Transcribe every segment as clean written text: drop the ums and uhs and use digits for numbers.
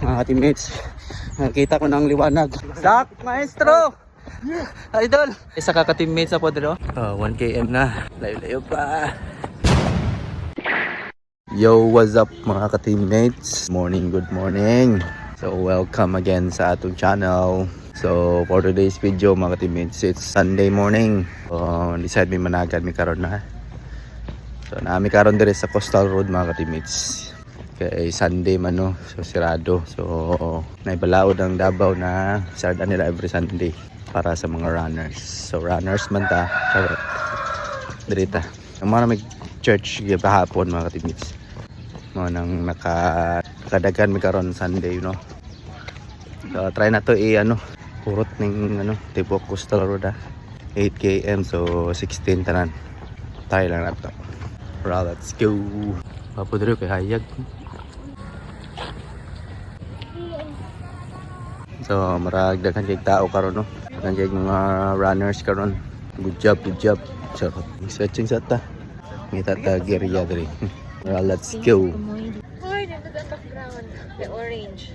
mga teammates. Nakita ko ng liwanag. Sak, maestro! Idol! Isa ka ka-teammates sa podro. 1 km na. Layo-layo pa. Yo, what's up mga ka-teammates? Morning, good morning. So, welcome again sa atong channel. So, for today's video mga ka-teammates, it's Sunday morning. Decide may managan mi karon na. So, naami karon dire sa Coastal Road mga ka-teammates. Kay Sunday man no, so sirado. So naibalaod ang Davao na sarda nila every Sunday para sa mga runners. So runners man ta, charot. Dirita. Ang mga may church gihapon mga ka-teammates. Mo nang nakadagan mi karon Sunday, you know. So try na to purot ning tibok Coastal Road 8 km so 16 tanan. Try lang nato. Right, let's go. Papadre kay hayag. So maragdagan kay tao karon no. Dagan kay mga runners karon. Good job, good job. Charot. Stretching sa ta. Ngita ta geriya diri. Well, let's go. Hoy, nandito ang background. The orange.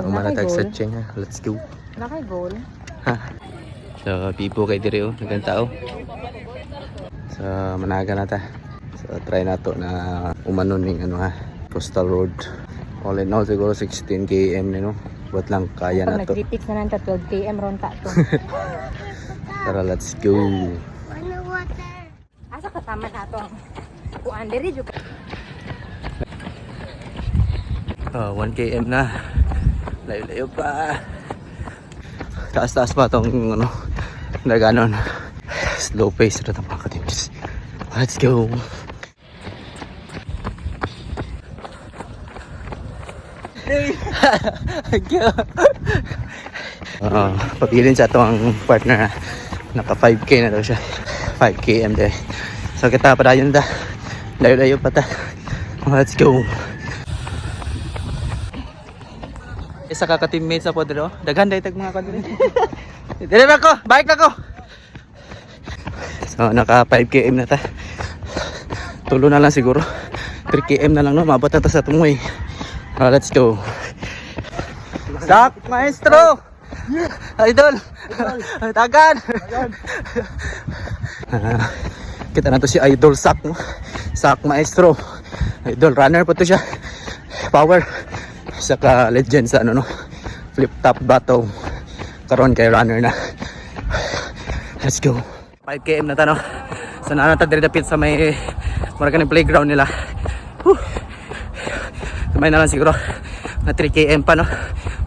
Umanatag sa ching ha. Let's go. Nakay goal. So pipo kay diri nagang tao. So managa na ta. So try na to na umanon ning Coastal Road. All in all siguro 16 km no. Buat lang kaya na to. Nag-repeat na nanta 12 km ron ta to. Tara, let's go. Asa ka tama na to? Kuan diri jud. 1 km na. Layo-layo pa. Taas-taas pa tong daganon. Slow pace na mga ka-teams. Let's go. Pagilin sa itong partner na naka 5k na daw siya. 5 km day. So kita pa dayon da. Layo-layo pa ta. Let's go. Isa ka ka-teammate sa podro. Daghan day tag mga kadiri. Dire na ko, bike na ko. So naka 5 km na ta. Tulo na lang siguro. 3 km na lang no, maabot na ta sa tumoy. Let's go. Sak, maestro. Idol. Tagan. Kita na to si Idol Sak no. Sak maestro. Idol runner po to siya. Power. Isa ka legend sa flip top battle karon kay runner na. Let's go. 5 km na ta no. So naanata diri dapit sa may mura kanang playground nila. Kamay na lang siguro na 3 km pa no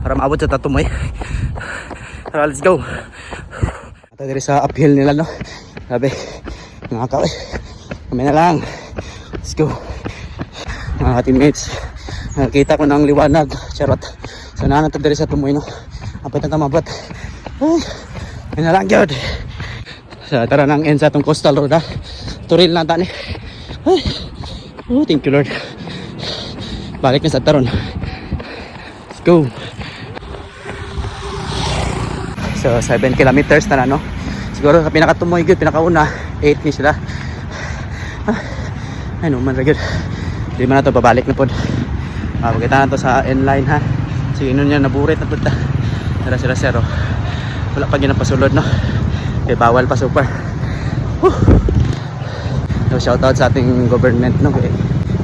para maabot sa tatumoy. Tara, let's go. Ata diri sa uphill nila no. Sabi nakakaw. Kamay na lang. Let's go. Mga teammates, nakita ko ng liwanag. Charot. So naanata diri sa tumoy no. Apit na tamabot. Ay na lang gyud. So tara nang end sa atong Coastal Road ha. Turil na tani. Thank you Lord. Balik na sa taron. Let's go. So 7 kilometers na no. Siguro sa pinakatumoy gyud, pinakauna 8 ni sila. Ano man ra gyud. Di man na to babalik na pod. Pagkita na to sa inline ha. Sige nun yan naburit na to ta. Tara sila zero. Wala pa ginapasulod no. Kaya bawal pa super. So shout out sa ating government no.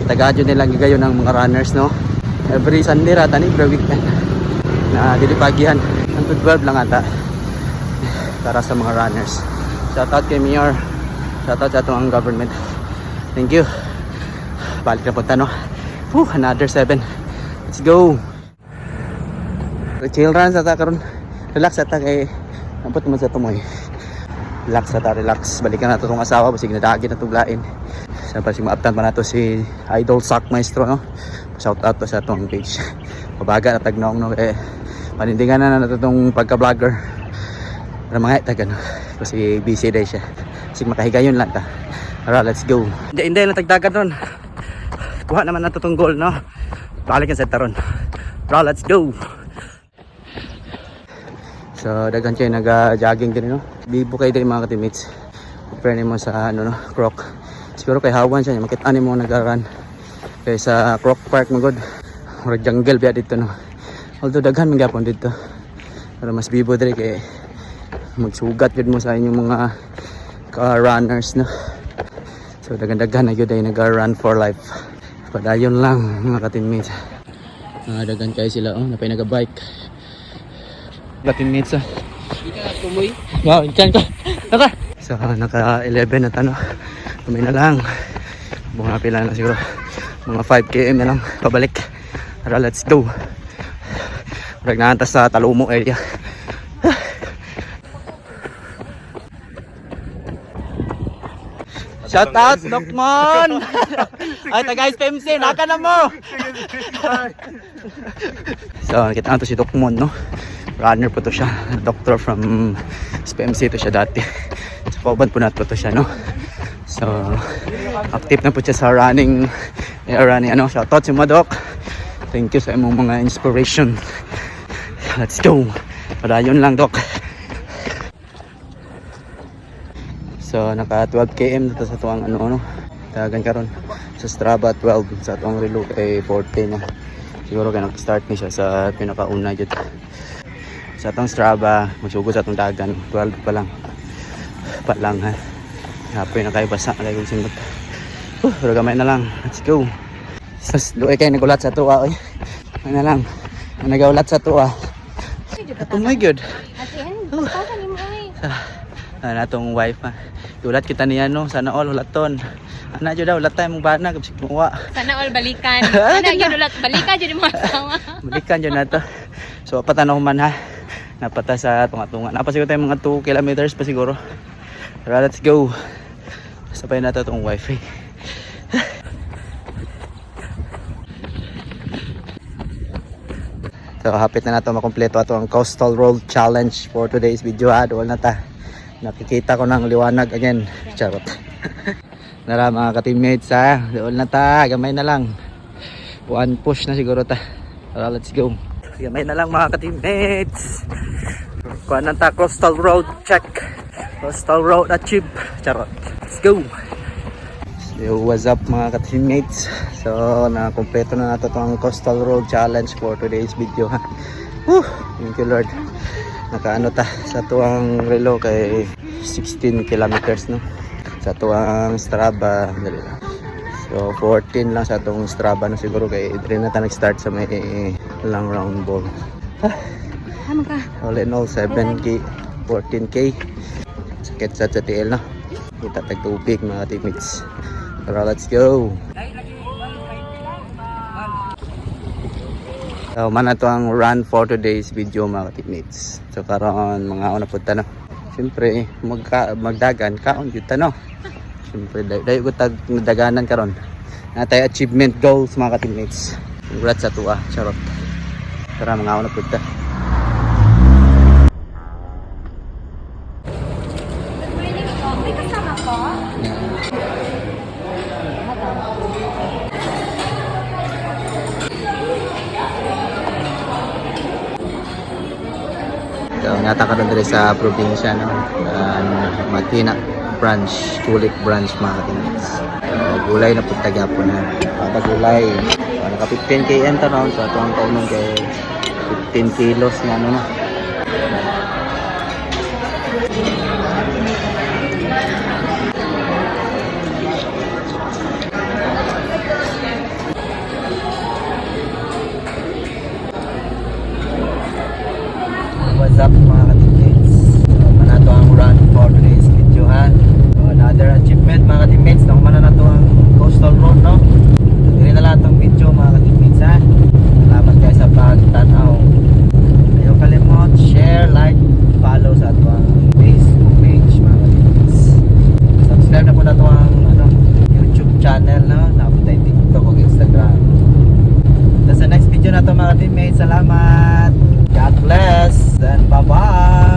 Tagadyo nilang gigayon ng mga runners no. Every Sunday rata ni every weekend. Na dilipagihan. Ang 12 lang ata. Para sa mga runners. Shout out kay Mayor. Shout out sa atong government. Thank you. Balik na punta no. Another 7. Let's go. Chill run sa ta karon. Relax sa ta kay ampot man sa tumoy. Relax na ta, relax. Balikan na to tong asawa, basig nadagi na tuglain. Sa pasig maaptan pa na to si Idol Sack Maestro, no? Shout out to sa atong page. Mabaga na tagnaong, no? Eh, panindigan na to tong pagka-vlogger. Para mga itag, ano? Kasi busy day siya. Basig makahigayon lang ta. Alright, let's go. Hindi lang tagdagan ron. Kuha naman na to tong goal, no? Balik sa taron. Alright, let's go. So daghan kayo nag-jogging din, no? Bibo kayo din mga ka-teammates. Compare nimo sa ano, no, Croc. Siguro kay hawan siya, makita nimo nag-run. Kay sa Croc Park magod. Or jungle biya dito, no. Although daghan man gyapon dito. Pero mas bibo diri kay magsugat jud mo sa inyong mga runners, no. So daghan-daghan na gyud ay nag-run for life. Padayon lang mga ka-teammates. Daghan kayo sila, oh, napay naga-bike. 10 minutes ah. Kumoy. Wow, ikan ka. Naka. So, naka 11 na tano. Kumay na lang. Bunga pila na siguro. Mga 5 km na lang. Pabalik. Tara, let's go. Parang naantas sa Talumo area. Shout out, Dokmon! Ay, taga SPMC, naka na mo! So, nakita na to si Dokmon, no? Runner po to siya. Doctor from SPMC to siya dati. Sa Pauban po nato to siya, no? So, active na po siya sa running. Ano, shout out si Madok. Thank you sa imong mga inspiration. Let's go! Padayon lang, Dok. So naka 12 km na sa tuwang ano tagan karon sa Strava 12 sa tuwang relo kay 14 na siguro kay nag-start ni siya sa pinakauna jud sa tuwang Strava magsugod sa tuwang dagan 12 pa lang ha hapoy na kay basa kay kung singot pero gamay na lang, let's go. Sas luoy kay nagulat sa tuwa oy na lang nagaulat sa tuwa oh my god Atin, basta ni mo ay. Natong wife ha. Ulat kita niya no, sana all ulaton. Ana jud daw ulat tay mong bana kapsig muwa. Sana all balikan. Ana gyud ulat balikan jud mo asawa. Balikan jud nato. So patanaw man ha. Napata sa tunga-tunga. Napa siguro tayo mga 2 kilometers pa siguro. Tara, let's go. Sabay nato tong wifi. So hapit na nato makompleto ato ang Coastal Road Challenge for today's video ha. Duol na ta. Nakikita ko ng liwanag again. Charot. Nara mga ka-teammates ha. Doon na ta. Gamay na lang. One push na siguro ta. Tara, let's go. Gamay na lang mga ka-teammates. Kuha na ta. Coastal Road check. Coastal Road achieve. Charot. Let's go. So what's up mga ka-teammates. So na-kompleto na nato itong Coastal Road Challenge for today's video ha. Woo! Thank you Lord. Nakaano ta sa tuwang relo kay 16 kilometers no sa tuwang Strava dali lang. So 14 lang sa tuwang Strava no siguro kay diri na ta nag-start sa may long round ball. Tama ka. All in all 7k 14k sakit sa TL no kita tagtubig mga teammates. Tara, let's go. So man to ang run for today's video mga teammates. So karon mga una pud ta no. Siyempre magdagan kaon jud ta no. Siyempre dayo ko tag daganan karon. Natay achievement goals mga teammates. Congrats sa tuwa, charot. Tara mga una pud ta. May kasama ko. So, nata ka doon sa probinsya no? Matina branch, Tulip branch mga teammates. So, gulay na punta po na kada gulay naka 15 km taron so ito ang kaunong kay 15 kilos na ano no. What's up mga ka-teammates? Manato ang run for today's video ha. So, another achievement mga ka-teammates. Nakumanan na to ang Coastal Road no. Hindi na lahat ang video mga ka-teammates ha. Salamat kayo sa pagtanaw. Ayaw kalimot, share, channel, no? Naabot tayo TikTok o Instagram. So sa next video na to mga teammates, salamat. God bless and bye-bye.